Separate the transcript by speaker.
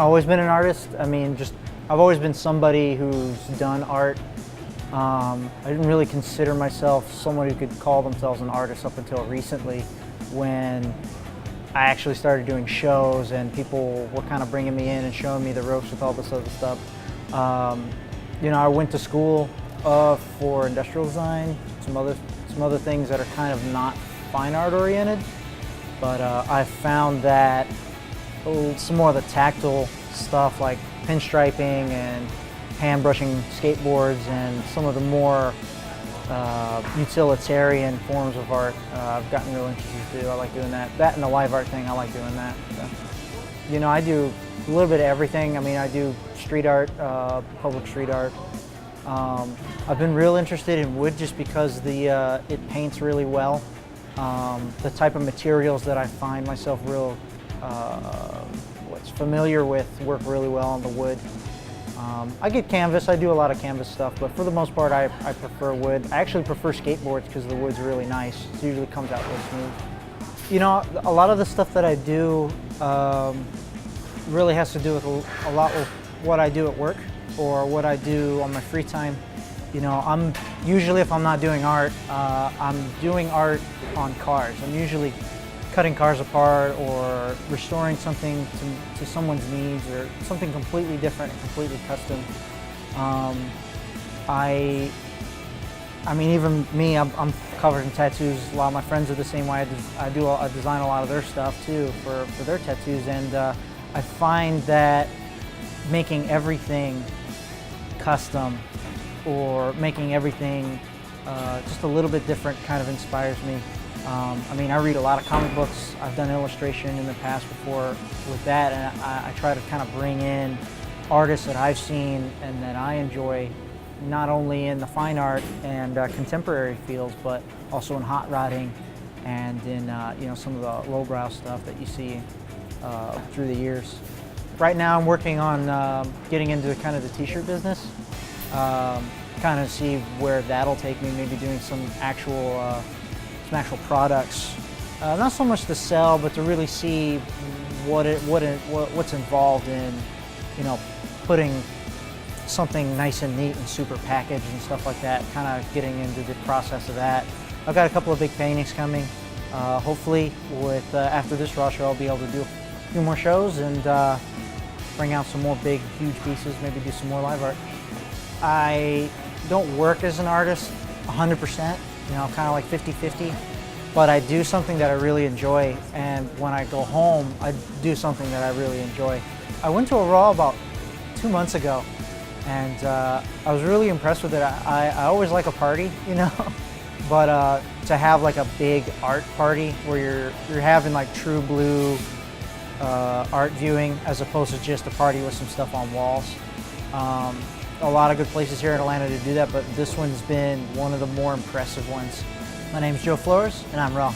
Speaker 1: always been an artist. I mean, I've always been somebody who's done art. I didn't really consider myself someone who could call themselves an artist up until recently, when I actually started doing shows and people were kind of bringing me in and showing me the ropes with all this other stuff. You know, I went to school for industrial design, some other things that are kind of not fine art oriented, but I found that some more of the tactile stuff like pinstriping and hand brushing skateboards and some of the more utilitarian forms of art I've gotten real interested to do. I like doing that. That and the live art thing, I like doing that. So, you know, I do a little bit of everything. I mean, I do street art, public street art. I've been real interested in wood just because it paints really well. The type of materials that I find myself real familiar with work really well on the wood. I get canvas, I do a lot of canvas stuff, but for the most part I prefer wood. I actually prefer skateboards because the wood's really nice. It usually comes out real smooth. You know, a lot of the stuff that I do really has to do with a lot with what I do at work or what I do on my free time. You know, usually if I'm not doing art, I'm doing art on cars. I'm usually cutting cars apart or restoring something to someone's needs or something completely different and completely custom. I mean, even me, I'm covered in tattoos. A lot of my friends are the same way. I design a lot of their stuff too for their tattoos, and I find that making everything custom or making everything just a little bit different kind of inspires me. I mean, I read a lot of comic books. I've done illustration in the past before with that, and I try to kind of bring in artists that I've seen and that I enjoy, not only in the fine art and contemporary fields, but also in hot rodding and in you know, some of the lowbrow stuff that you see through the years. Right now I'm working on getting into kind of the t-shirt business, kind of see where that'll take me, maybe doing some actual products. Not so much to sell, but to really see what's involved in, you know, putting something nice and neat and super packaged and stuff like that, kind of getting into the process of that. I've got a couple of big paintings coming. Hopefully with after this raw show I'll be able to do a few more shows and bring out some more big, huge pieces, maybe do some more live art. I don't work as an artist 100%, you know, kind of like 50-50, but I do something that I really enjoy, and when I go home, I do something that I really enjoy. I went to a raw about 2 months ago, and I was really impressed with it. I always like a party, you know, but to have like a big art party where you're having like true blue art viewing as opposed to just a party with some stuff on walls. A lot of good places here in Atlanta to do that, but this one's been one of the more impressive ones. My name's Joe Flores, and I'm raw.